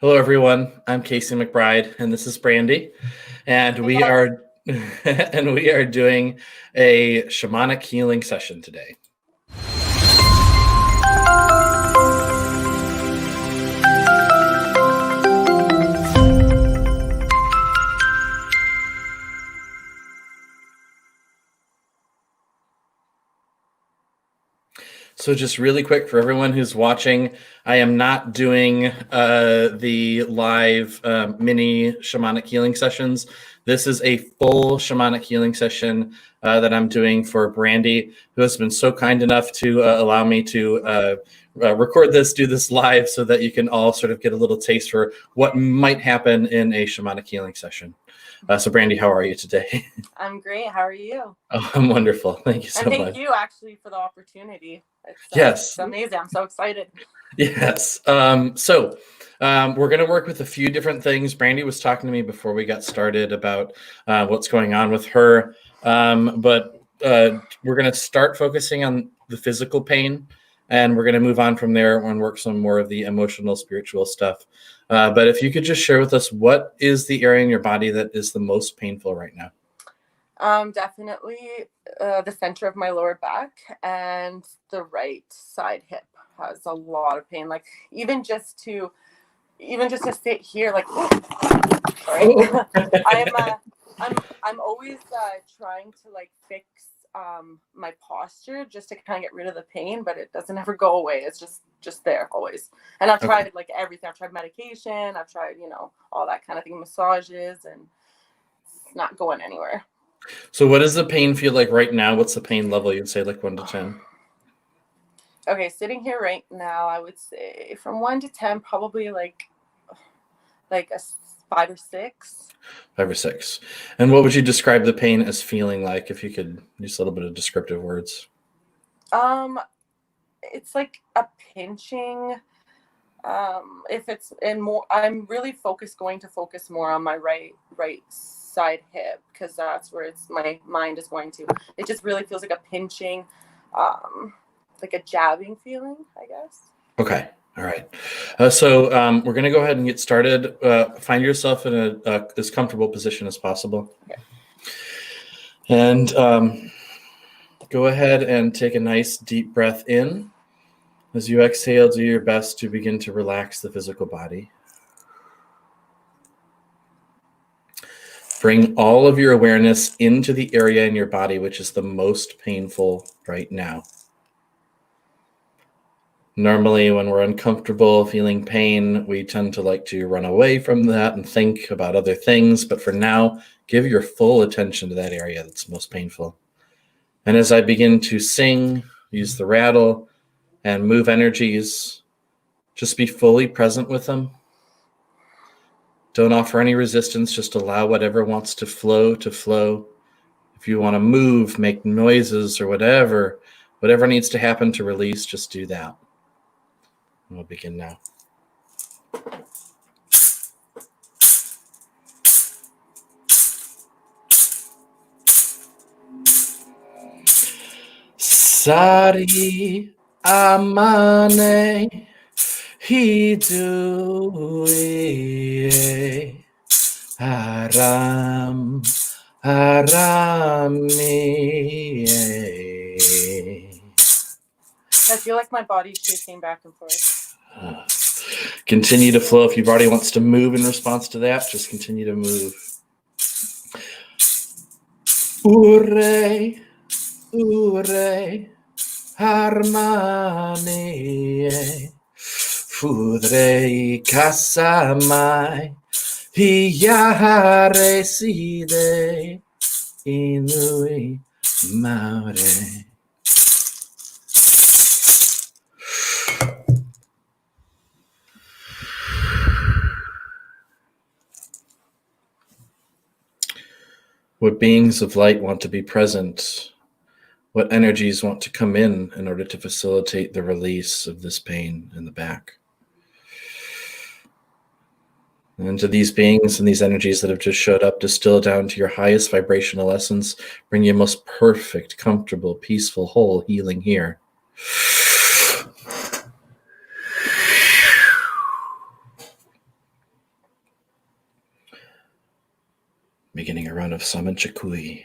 Hello, everyone. I'm Casey McBride, and this is Brandy, and we are doing a shamanic healing session today. So just really quick for everyone who's watching, I am not doing the live mini shamanic healing sessions. This is a full shamanic healing session that I'm doing for Brandy, who has been so kind enough to allow me to record this, do this live, so that you can all sort of get a little taste for what might happen in a shamanic healing session. So Brandy, how are you today? I'm great. How are you? Oh, I'm wonderful. Thank you so much. And thank you actually for the opportunity. Yes. It's amazing. I'm so excited. Yes. So we're going to work with a few different things. Brandy was talking to me before we got started about what's going on with her. But we're going to start focusing on the physical pain, and we're going to move on from there and work some more of the emotional, spiritual stuff. But if you could just share with us, what is the area in your body that is the most painful right now? Definitely the center of my lower back and the right side hip has a lot of pain. Like even just to sit here, like sorry, I'm always trying to like fix my posture just to kind of get rid of the pain, but it doesn't ever go away. It's just there always. And I've tried like everything. I've tried medication. I've tried all that kind of thing, massages, and it's not going anywhere. So what does the pain feel like right now? What's the pain level? You'd say like 1 to 10? Okay, sitting here right now, I would say from 1 to 10, probably like a 5 or 6. 5 or 6. And what would you describe the pain as feeling like, if you could use a little bit of descriptive words? It's like a pinching. If it's in more, I'm really going to focus more on my right side hip, because that's where my mind is going to. It just really feels like a pinching, like a jabbing feeling, I guess. Okay. All right. So we're going to go ahead and get started. Find yourself in as comfortable position as possible. Okay. And go ahead and take a nice deep breath in. As you exhale, do your best to begin to relax the physical body. Bring all of your awareness into the area in your body which is the most painful right now. Normally, when we're uncomfortable, feeling pain, we tend to like to run away from that and think about other things. But for now, give your full attention to that area that's most painful. And as I begin to sing, use the rattle, and move energies, just be fully present with them. Don't offer any resistance, just allow whatever wants to flow to flow. If you want to move, make noises, or whatever needs to happen to release, just do that. And we'll begin now. Sari amane hidue haram harami. I feel like my body's shaking back and forth. Continue to flow. If your body wants to move in response to that, just continue to move. Ure, ure, harmanie, fudrei casamai, hiare side, inui maure. What beings of light want to be present? What energies want to come in order to facilitate the release of this pain in the back? And to these beings and these energies that have just showed up, distill down to your highest vibrational essence, bring your most perfect, comfortable, peaceful, whole healing here. Beginning a run of Saman Chikui.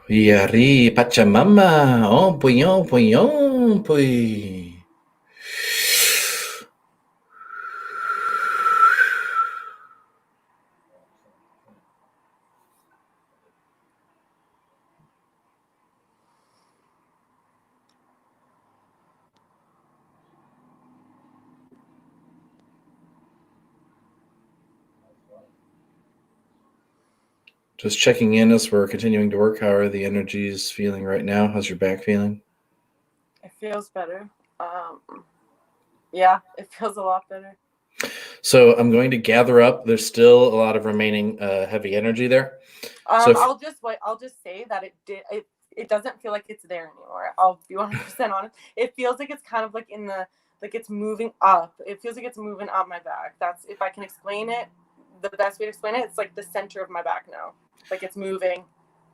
Yari Pachamama. Oh, pui, oh, pui, oh, pui. Just checking in as we're continuing to work. How are the energies feeling right now? How's your back feeling? It feels better. Yeah, it feels a lot better. So I'm going to gather up. There's still a lot of remaining heavy energy there. I'll just say that it doesn't feel like it's there anymore. I'll be 100% honest. It feels like it's kind of like it's moving up. It feels like it's moving up my back. That's, if I can explain it, the best way to explain it, it's like the center of my back now. Like it's moving.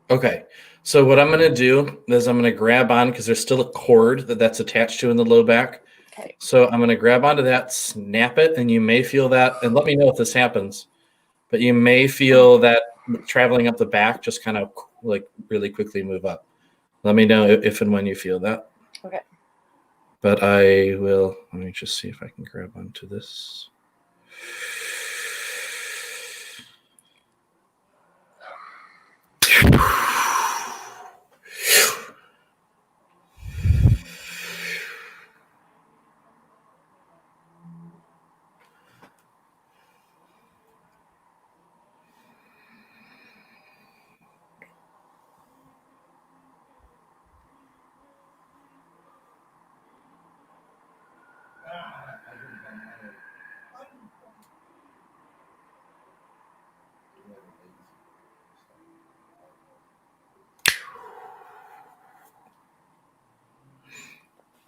Okay. So what I'm going to do is I'm going to grab on, because there's still a cord that's attached to in the low back. Okay. So I'm going to grab onto that, snap it, and you may feel that, and let me know if this happens, but you may feel that traveling up the back just kind of like really quickly move up. Let me know if and when you feel that. Okay. But I will, let me just see if I can grab onto this.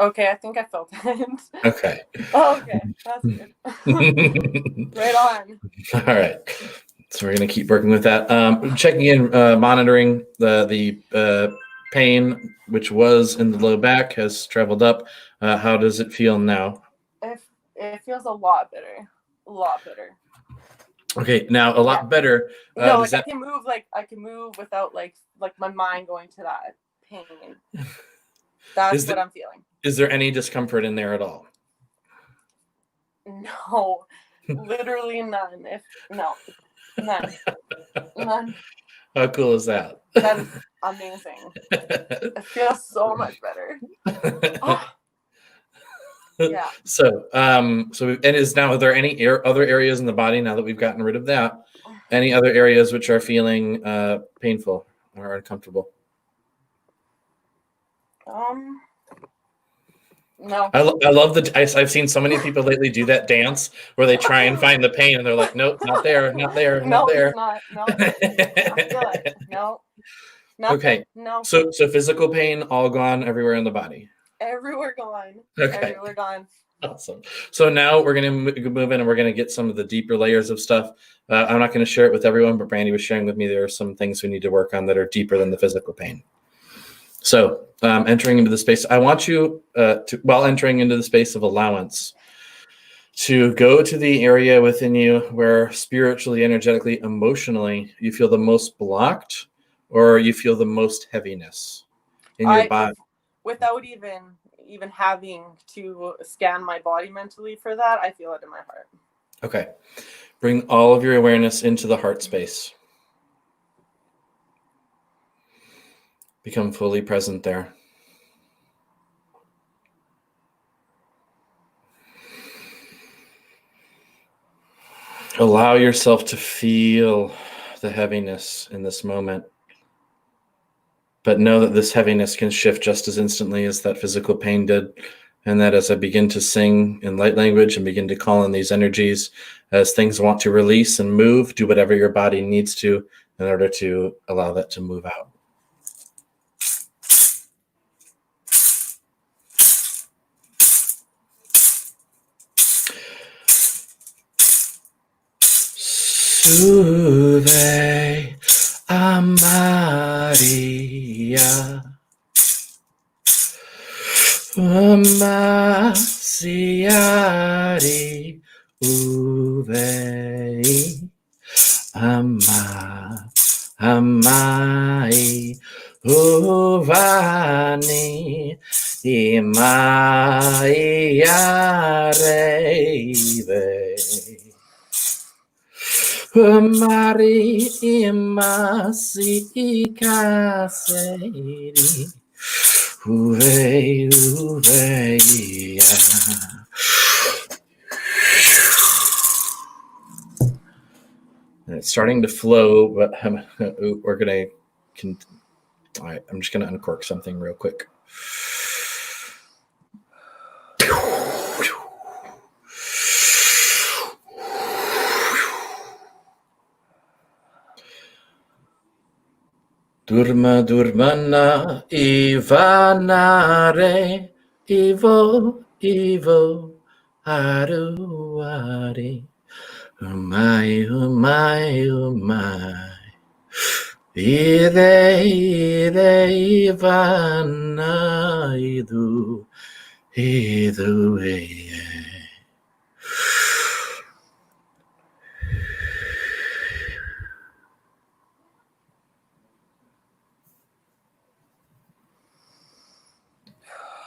Okay, I think I felt it. Okay. Oh, okay, that's good. Right on. All right. So we're going to keep working with that. Checking in, monitoring the pain, which was in the low back, has traveled up. How does it feel now? It feels a lot better. A lot better. Okay, now a lot better. No, like I can move without like my mind going to that pain. That's what I'm feeling. Is there any discomfort in there at all? No, literally none. None. None. How cool is that? That is amazing. It feels so much better. Oh. Yeah. So and is now, are there any other areas in the body, now that we've gotten rid of that, any other areas which are feeling painful or uncomfortable? No. I love I've seen so many people lately do that dance where they try and find the pain and they're like, nope, not there, not there, not there. It's not. No. I feel it. No. Nothing. Okay. No. So physical pain all gone everywhere in the body. Everywhere gone. Okay. Everywhere gone. Awesome. So now we're going to move in and we're going to get some of the deeper layers of stuff. I'm not going to share it with everyone, but Brandy was sharing with me there are some things we need to work on that are deeper than the physical pain. So entering into the space, I want you while entering into the space of allowance, to go to the area within you where spiritually, energetically, emotionally, you feel the most blocked or you feel the most heaviness in your body. Without even having to scan my body mentally for that, I feel it in my heart. Okay. Bring all of your awareness into the heart space. Become fully present there. Allow yourself to feel the heaviness in this moment. But know that this heaviness can shift just as instantly as that physical pain did. And that as I begin to sing in light language and begin to call in these energies, as things want to release and move, do whatever your body needs to in order to allow that to move out. Sube a Maria. Masiari uvei amai uvani imaiareve Mari imasi ikaseri Uvei. And it's starting to flow, but we're gonna. All right, I'm just gonna uncork something real quick. Durmana Ivanare Ivo Aruari Umai Ide Ivana Idu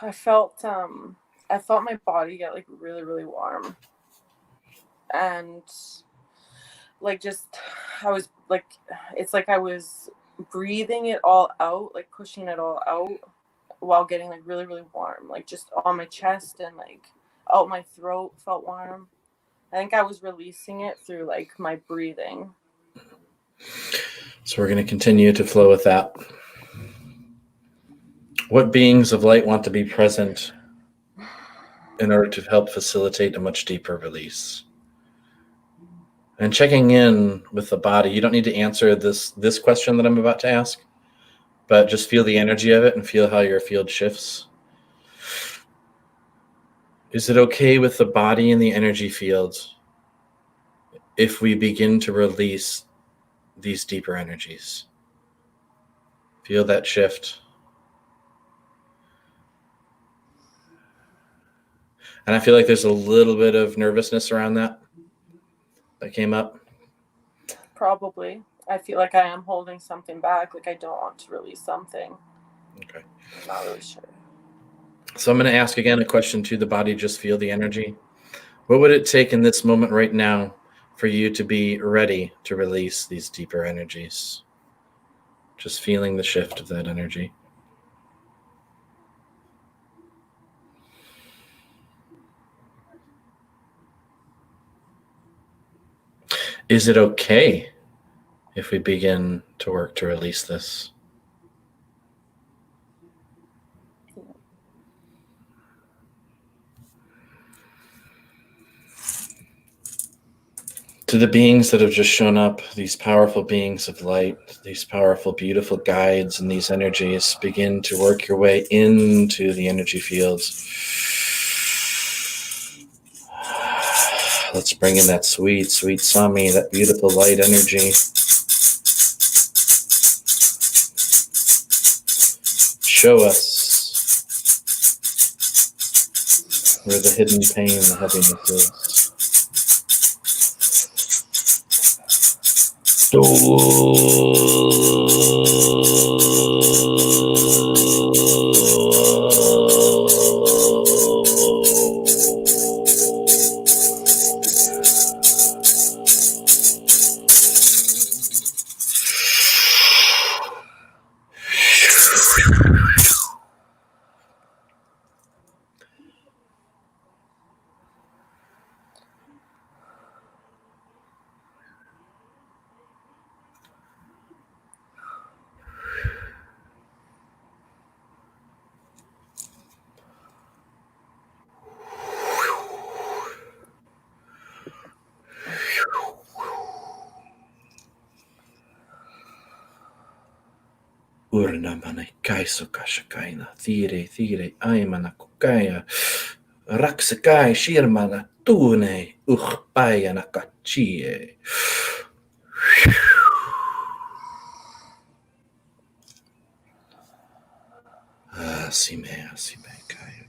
I felt my body get like really, really warm. And like just I was like, it's like I was breathing it all out, like pushing it all out while getting like really, really warm, like just on my chest and like out my throat felt warm. I think I was releasing it through like my breathing. So we're going to continue to flow with that. What beings of light want to be present in order to help facilitate a much deeper release? And checking in with the body, you don't need to answer this question that I'm about to ask, but just feel the energy of it and feel how your field shifts. Is it okay with the body and the energy fields if we begin to release these deeper energies? Feel that shift. And I feel like there's a little bit of nervousness around that came up. Probably. I feel like I am holding something back, like I don't want to release something. Okay. I'm not really sure. So I'm going to ask again a question to the body, just feel the energy. What would it take in this moment right now for you to be ready to release these deeper energies? Just feeling the shift of that energy. Is it okay if we begin to work to release this? To the beings that have just shown up, these powerful beings of light, these powerful, beautiful guides and these energies, begin to work your way into the energy fields. Let's bring in that sweet, sweet Sami, that beautiful light energy. Show us where the hidden pain and the heaviness is. Urnamana kaisukashakaina, thire, aimana kukaya, raksakai shirmana, tune, uchpayana kachie. Asime, kaya.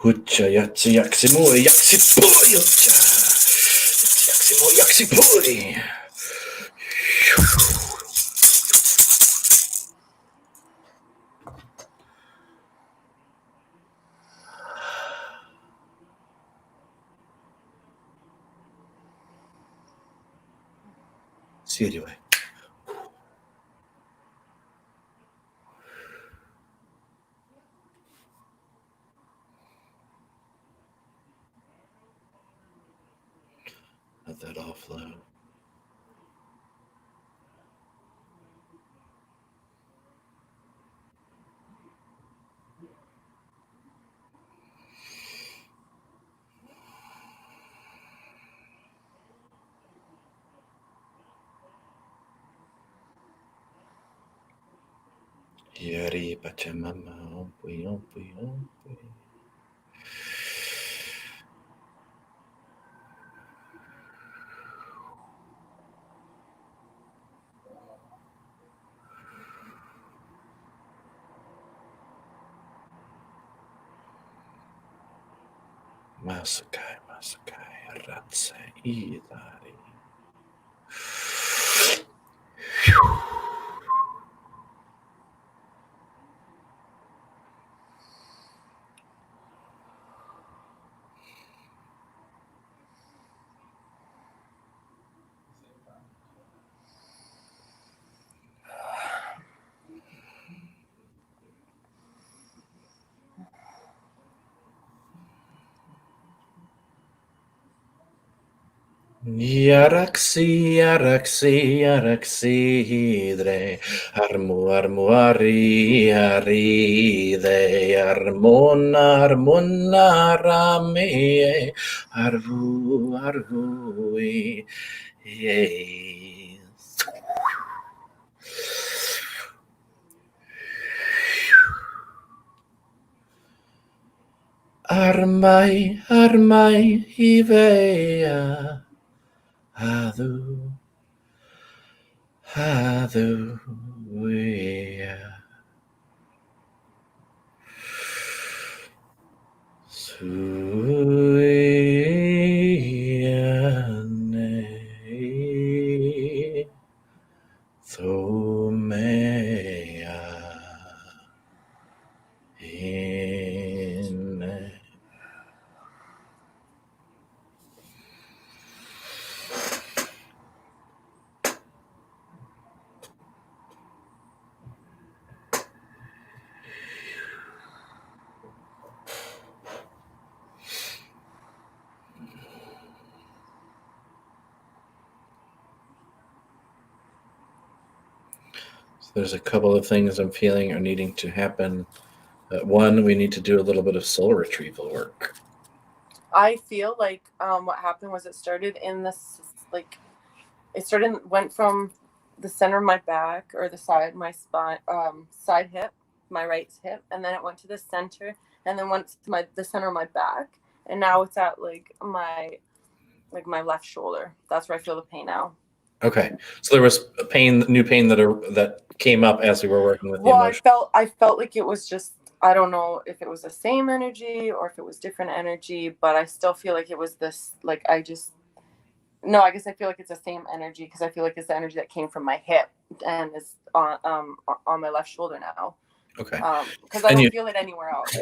Hucha yatsi yaksimui yaksipuri hucha. Yaksimui yaksipuri. Siriway. Let that all flow. Yari pachamama ompui ompui ompui. Masakai, Masakai, Ratse, Idari. Yaraksi, yaraksi, yaraksi, hidre, armu, armu, ari, ari, de, armona, armona, rame, arvu, arvu, ye. Armai, armai, hivea. Hadu, hadu, yeah. Suyane, Thomea, in. There's a couple of things I'm feeling are needing to happen. One, we need to do a little bit of soul retrieval work. I feel like what happened was it started in this, like, went from the center of my back or the side of my spine, side hip, my right hip, and then it went to the center, and then went to the center of my back, and now it's at my left shoulder. That's where I feel the pain now. Okay, so there was new pain that came up as we were working with the emotion. I felt like it was just, I don't know if it was the same energy or if it was different energy, but I still feel like it was this, like, I guess I feel like it's the same energy, because I feel like it's the energy that came from my hip and is on my left shoulder now. Okay. Because I don't feel it anywhere else.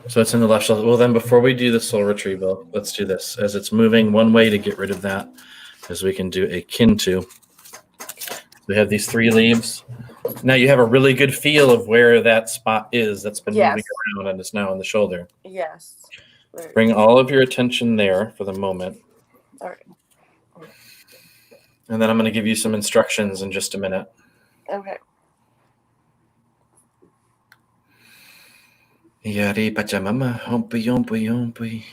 So it's in the left shoulder. Well, then before we do the soul retrieval, let's do this. As it's moving, one way to get rid of that is we can do a kintu. We have these 3 leaves. Now you have a really good feel of where that spot is that's been moving around and is now on the shoulder. Yes. Bring all of your attention there for the moment. All right. And then I'm going to give you some instructions in just a minute. Okay. Yari pachamama, hompi yompi yompi.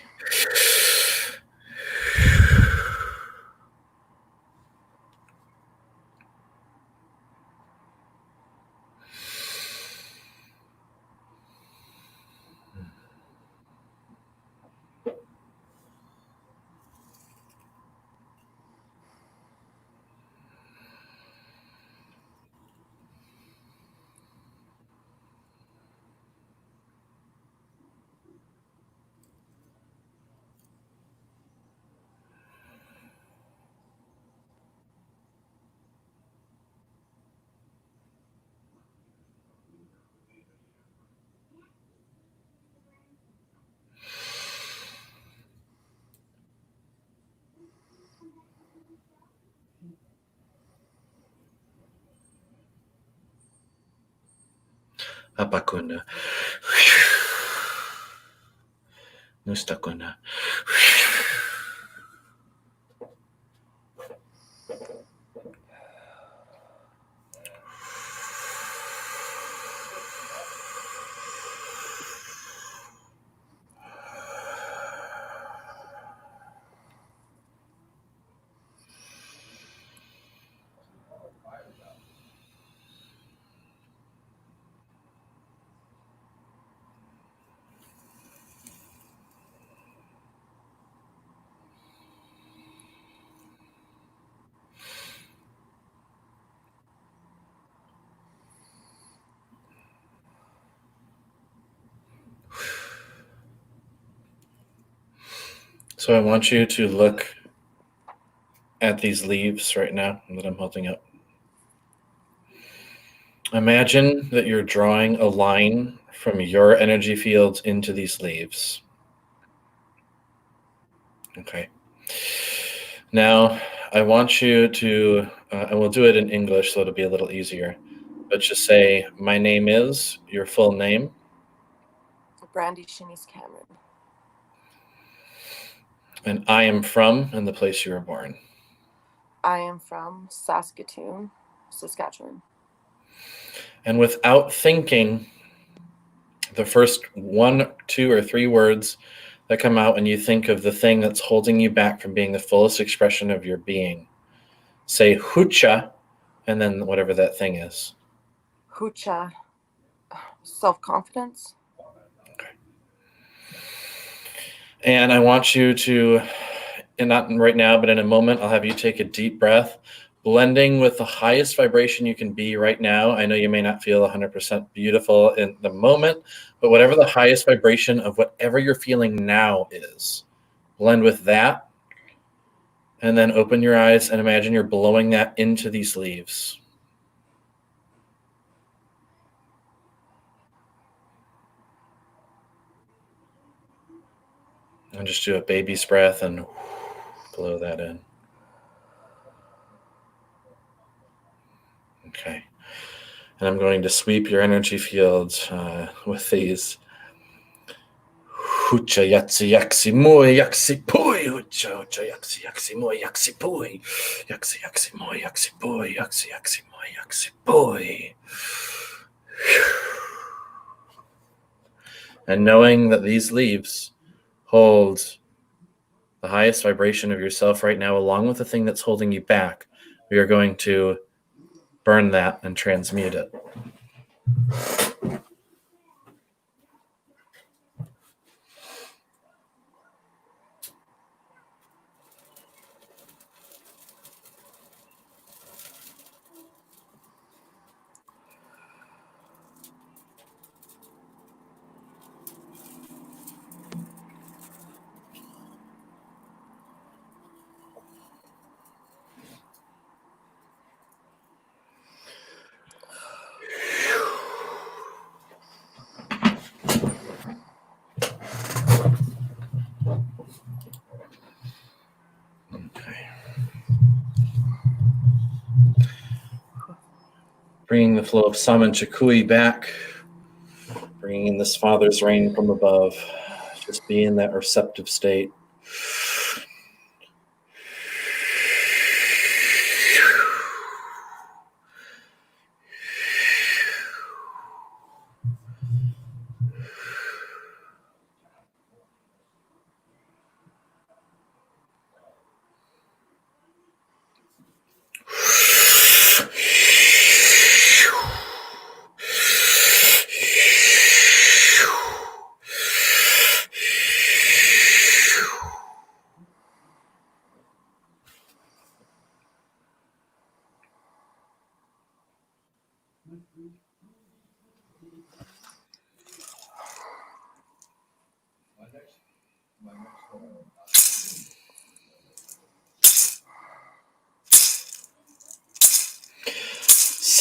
Apakuna. Nustakuna. So I want you to look at these leaves right now that I'm holding up. Imagine that you're drawing a line from your energy fields into these leaves. Okay. Now, I want you to, and we'll do it in English so it'll be a little easier, but just say, my name is, your full name. Brandy Shanice Cameron. And I am from, and the place you were born. I am from Saskatoon, Saskatchewan. And without thinking, the first 1, 2, or 3 words that come out when you think of the thing that's holding you back from being the fullest expression of your being. Say hucha, and then whatever that thing is. Hucha. Self-confidence. Okay. And I want you to, and not right now, but in a moment, I'll have you take a deep breath, blending with the highest vibration you can be right now. I know you may not feel 100% beautiful in the moment, but whatever the highest vibration of whatever you're feeling now is, blend with that. And then open your eyes and imagine you're blowing that into these leaves. And just do a baby's breath and blow that in. Okay. And I'm going to sweep your energy fields with these. Hucha yatsi yaksi moi yaksi pui. Hucha hucha yaksi yaksi moi yaksi pui. Yaksi yaksi moi yaksi pui. Yaksi yaksi moi yaksi pui. And knowing that these leaves hold the highest vibration of yourself right now, along with the thing that's holding you back, we are going to burn that and transmute it. Bringing the flow of Saman Chakui back, bringing in this Father's rain from above, just be in that receptive state.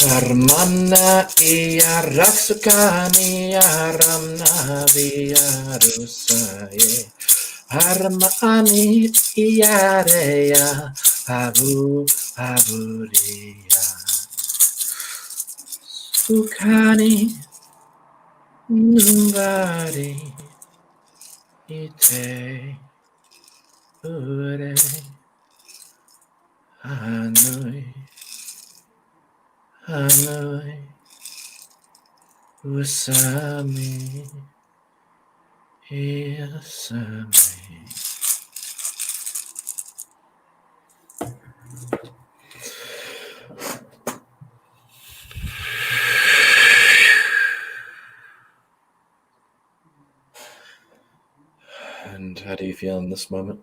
Sarmana iya raksukani aramna viyarusaye Harmani iya reya abu aburiya Sukani numbari ite ure Hanoi Hanoi Usami Isami. And how do you feel in this moment?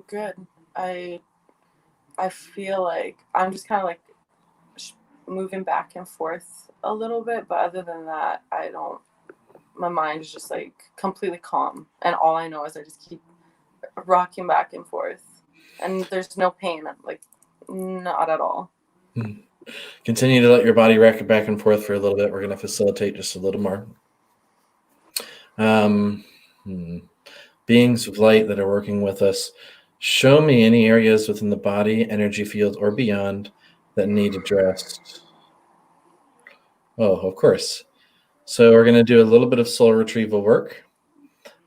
Good. I feel like I'm just kind of like moving back and forth a little bit, but other than that, my mind is just like completely calm, and all I know is I just keep rocking back and forth, and there's no pain, like not at all. Continue to let your body rock back and forth for a little bit. We're going to facilitate just a little more. Beings of light that are working with us, show me any areas within the body, energy field, or beyond that need addressed. Oh, of course. So we're going to do a little bit of soul retrieval work.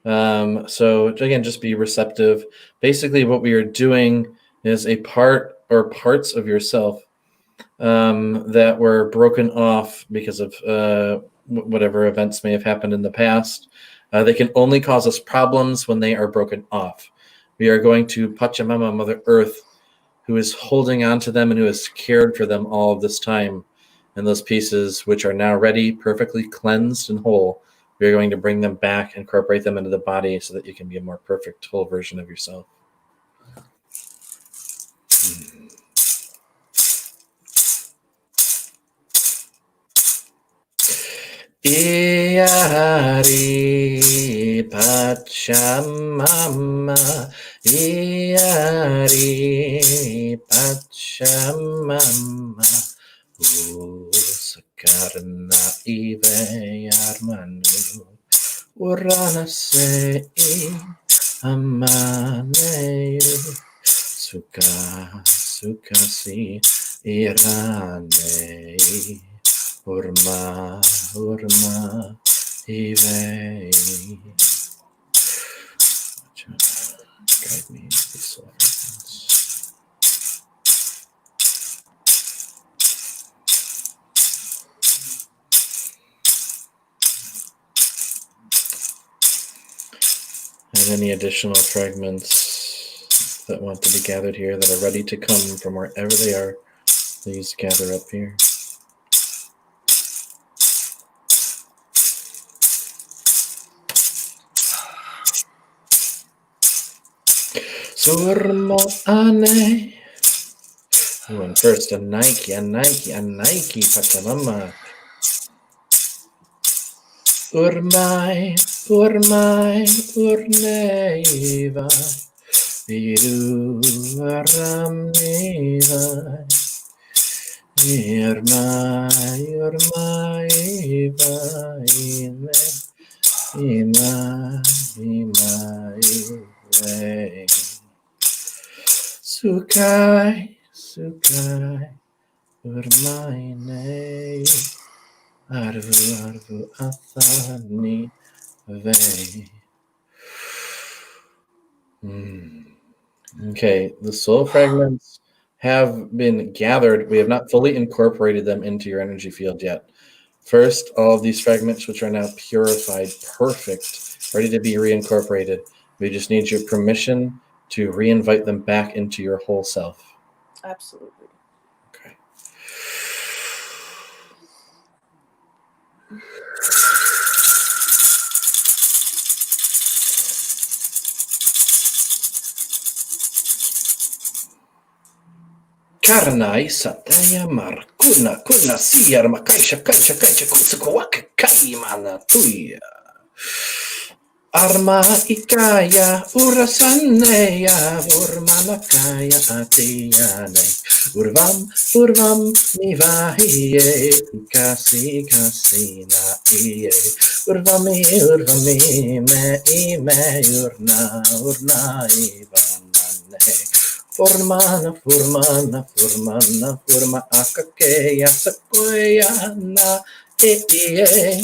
So again, just be receptive. Basically, what we are doing is a part or parts of yourself that were broken off because of whatever events may have happened in the past. They can only cause us problems when they are broken off. We are going to Pachamama, Mother Earth, who is holding on to them and who has cared for them all of this time. And those pieces, which are now ready, perfectly cleansed and whole, we are going to bring them back, incorporate them into the body so that you can be a more perfect, whole version of yourself. Iari Pachamama, Iari Pachamama, Usakarna Ive Armanu, Urana Se Amaneyu, Sukasi Iranei. Urma, Ive. Guide me into these soul fragments. And any additional fragments that want to be gathered here that are ready to come from wherever they are, please gather up here. Surmo ane. Oh, and first a Nike, Pachamama. Urmai, urneiva. Viru aramneva. Urmai, Ima. Sukai, urmaine, arvu athani vei. Okay, the soul fragments have been gathered. We have not fully incorporated them into your energy field yet. First, all of these fragments, which are now purified, perfect, ready to be reincorporated, we just need your permission to reinvite them back into your whole self. Absolutely. Okay. Karnai sataya markuna kuna siyar makaisha kaicha kutsukuwaka kaimana tuya. Arma ikaya urasaneya urmanakaya atiyane urvam nivahiye kasi kasina iye urvami me urna ivanane forma akakeya sakoya na iye.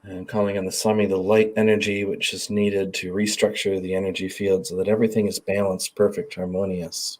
And calling on the Swami, the light energy which is needed to restructure the energy field so that everything is balanced, perfect, harmonious.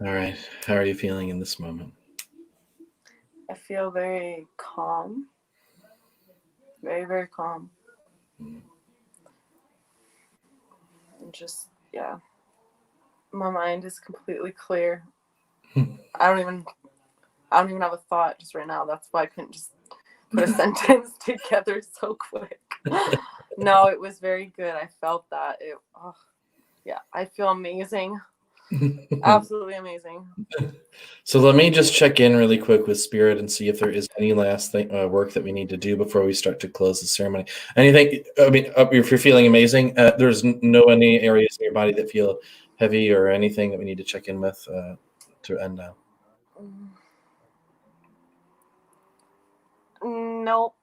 All right. How are you feeling in this moment? I feel very calm. Very, very calm. And just, yeah. My mind is completely clear. I don't even have a thought just right now. That's why I couldn't just put a sentence together so quick. No, it was very good. I felt that. Yeah, I feel amazing. Absolutely amazing. So let me just check in really quick with Spirit and see if there is any last work that we need to do before we start to close the ceremony. Anything? I mean, if you're feeling amazing, there's no any areas in your body that feel heavy or anything that we need to check in with to end now. Nope,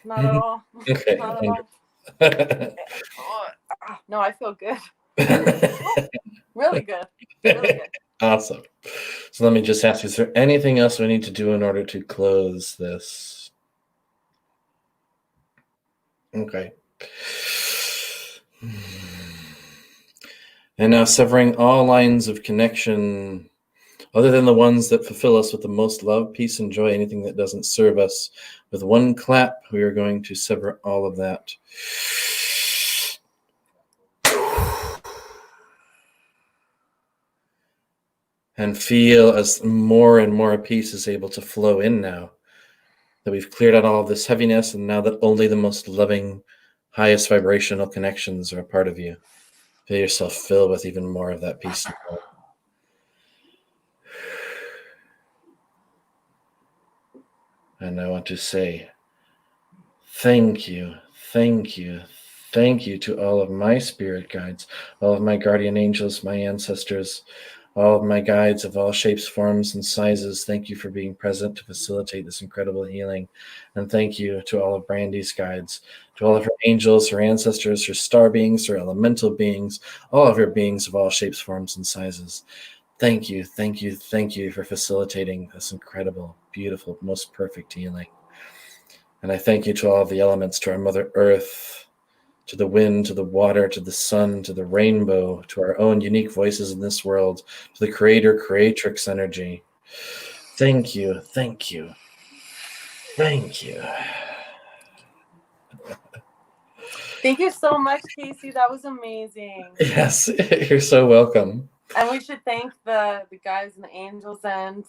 not at all. Okay. Not at all. No, I feel good. Really good. Really good. Awesome. So let me just ask you, is there anything else we need to do in order to close this? Okay. And now severing all lines of connection other than the ones that fulfill us with the most love, peace, and joy, anything that doesn't serve us. With one clap, we are going to sever all of that. And feel as more and more peace is able to flow in now. That we've cleared out all of this heaviness, and now that only the most loving, highest vibrational connections are a part of you. Feel yourself fill with even more of that peace and love. And I want to say thank you to all of my spirit guides, all of my guardian angels, my ancestors, all of my guides of all shapes, forms, and sizes. Thank you for being present to facilitate this incredible healing. And thank you to all of Brandy's guides, to all of her angels, her ancestors, her star beings, her elemental beings, all of her beings of all shapes, forms, and sizes. Thank you for facilitating this incredible, beautiful, most perfect healing. And I thank you to all of the elements, to our Mother Earth, to the wind, to the water, to the sun, to the rainbow, to our own unique voices in this world, to the creator, creatrix energy. Thank you. Thank you. Thank you. Thank you so much, Casey. That was amazing. Yes, you're so welcome. And we should thank the guys and the angels and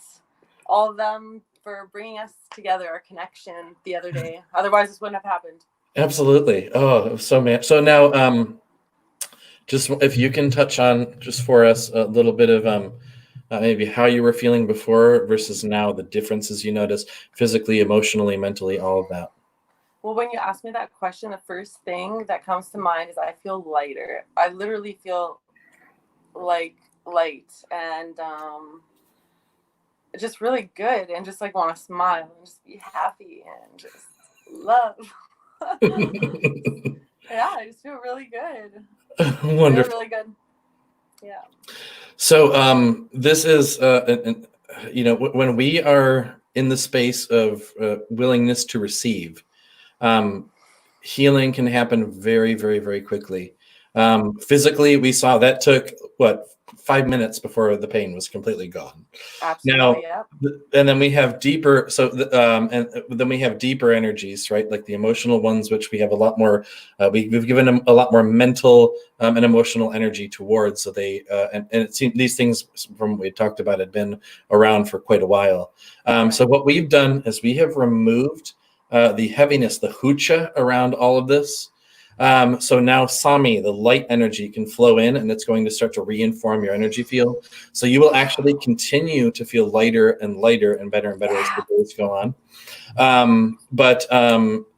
all of them for bringing us together, our connection the other day. Otherwise, this wouldn't have happened. Absolutely. Oh, so man. So now, just if you can touch on just for us a little bit of maybe how you were feeling before versus now, the differences you notice physically, emotionally, mentally, all of that. Well, when you ask me that question, the first thing that comes to mind is I feel lighter. I literally feel like light and just really good, and just like want to smile and just be happy and just love. Yeah, I just feel really good. Wonderful. Really good. Yeah. So this is, when we are in the space of willingness to receive, healing can happen very, very, very quickly. Physically, we saw that took 5 minutes before the pain was completely gone. Absolutely. Now, and then we have deeper, and then we have deeper energies, right? Like the emotional ones, which we have a lot more. We've given them a lot more mental and emotional energy towards. So they and it seems these things from what we talked about had been around for quite a while. So what we've done is we have removed the heaviness, the hucha around all of this. So now Sami, the light energy, can flow in, and it's going to start to reinform your energy field. So you will actually continue to feel lighter and lighter and better as the days go on. But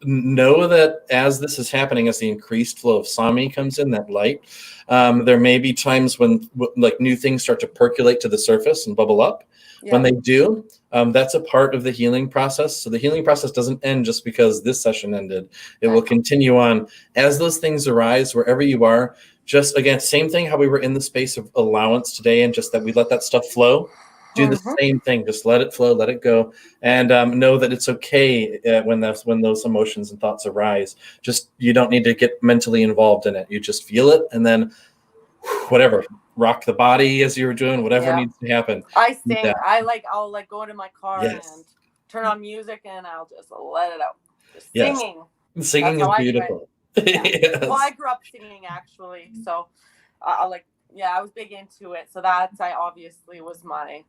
know that as this is happening, as the increased flow of Sami comes in, that light, there may be times when like new things start to percolate to the surface and bubble up. Yeah. When they do, that's a part of the healing process. So the healing process doesn't end just because this session ended. It will continue on as those things arise wherever you are. Just again, same thing how we were in the space of allowance today, and just that we let that stuff flow. Do the same thing. Just let it flow, let it go, and know that it's okay when those emotions and thoughts arise. Just you don't need to get mentally involved in it. You just feel it, and then whatever, rock the body as you were doing, whatever needs to happen. I sing. Yeah. I'll go into my car and turn on music, and I'll just let it out. Just singing. Singing is beautiful. Yes. Well, I grew up singing actually, so I was big into it. So I obviously was my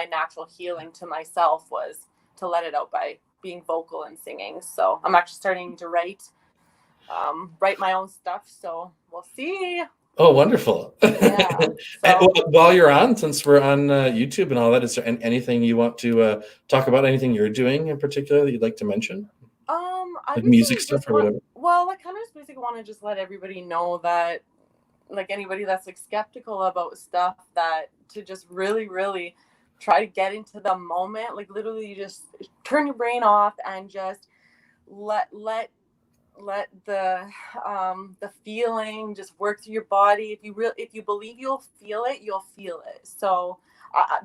natural healing to myself was to let it out by being vocal and singing. So I'm actually starting to write my own stuff. So we'll see. Oh, wonderful. Yeah, so. And while you're on, since we're on YouTube and all that, is there anything you want to talk about? Anything you're doing in particular that you'd like to mention? Like music stuff or whatever? Well, I kind of just basically want to just let everybody know that, like anybody that's like skeptical about stuff, that to just really, really try to get into the moment. Like literally you just turn your brain off and just let the feeling just work through your body. If you believe you'll feel it. So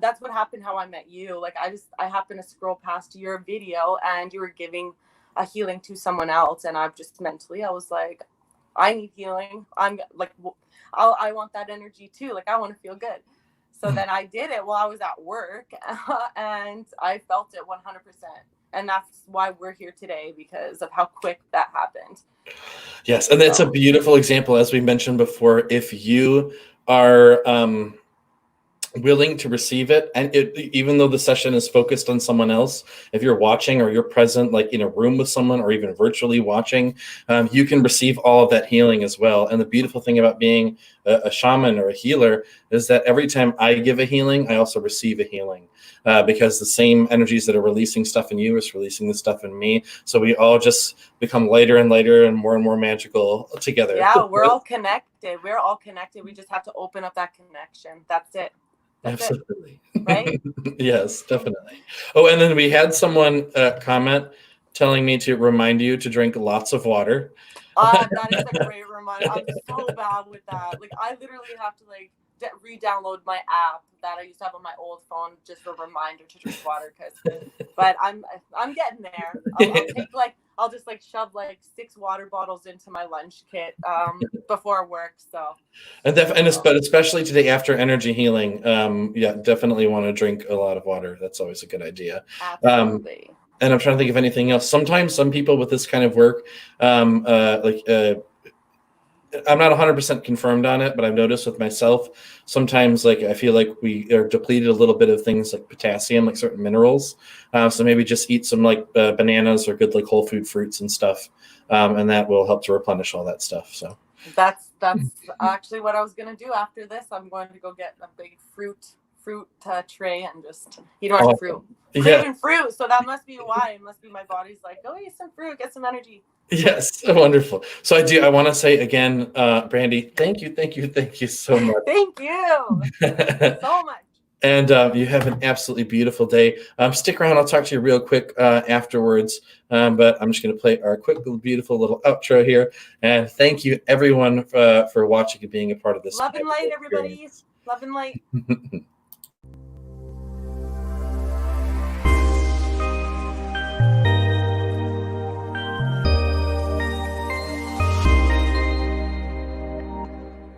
that's what happened, how I met you. Like I happened to scroll past your video and you were giving a healing to someone else, and I was like, I need healing. I'm like, I want that energy too. Like I want to feel good. So then I did it while I was at work and I felt it 100%. And that's why we're here today, because of how quick that happened. Yes. And that's a beautiful example. As we mentioned before, if you are willing to receive it, and even though the session is focused on someone else, if you're watching or you're present, like in a room with someone or even virtually watching, you can receive all of that healing as well. And the beautiful thing about being a shaman or a healer is that every time I give a healing, I also receive a healing, because the same energies that are releasing stuff in you is releasing the stuff in me. So we all just become lighter and lighter and more more together. Yeah, we're all connected. We just have to open up that connection. That's it. Absolutely. Right? Yes, definitely. Oh, and then we had someone comment telling me to remind you to drink lots of water. That is a great reminder. I'm so bad with that. Like I literally have to re-download my app that I used to have on my old phone, just a reminder to drink water. But I'm getting there. I'll just shove 6 water bottles into my lunch kit before work. So, but especially today after energy healing, definitely want to drink a lot of water. That's always a good idea. Absolutely. And I'm trying to think of anything else. Sometimes some people with this kind of work, I'm not 100% confirmed on it, but I've noticed with myself, sometimes like I feel like we are depleted a little bit of things like potassium, like certain minerals. So maybe just eat some like bananas or good like whole food fruits and stuff. And that will help to replenish all that stuff. So That's actually what I was gonna do after this. I'm going to go get a big fruit tray and just eat a bunch of fruit. Yeah. Craving fruit, so that must be why. It must be my body's like, go eat some fruit, get some energy. Yes, wonderful. So I want to say again, Brandy, thank you so much. Thank you so much. And you have an absolutely beautiful day. Stick around. I'll talk to you real quick afterwards. But I'm just going to play our quick, beautiful little outro here. And thank you, everyone, for watching and being a part of this. Love and light, everybody. Love and light.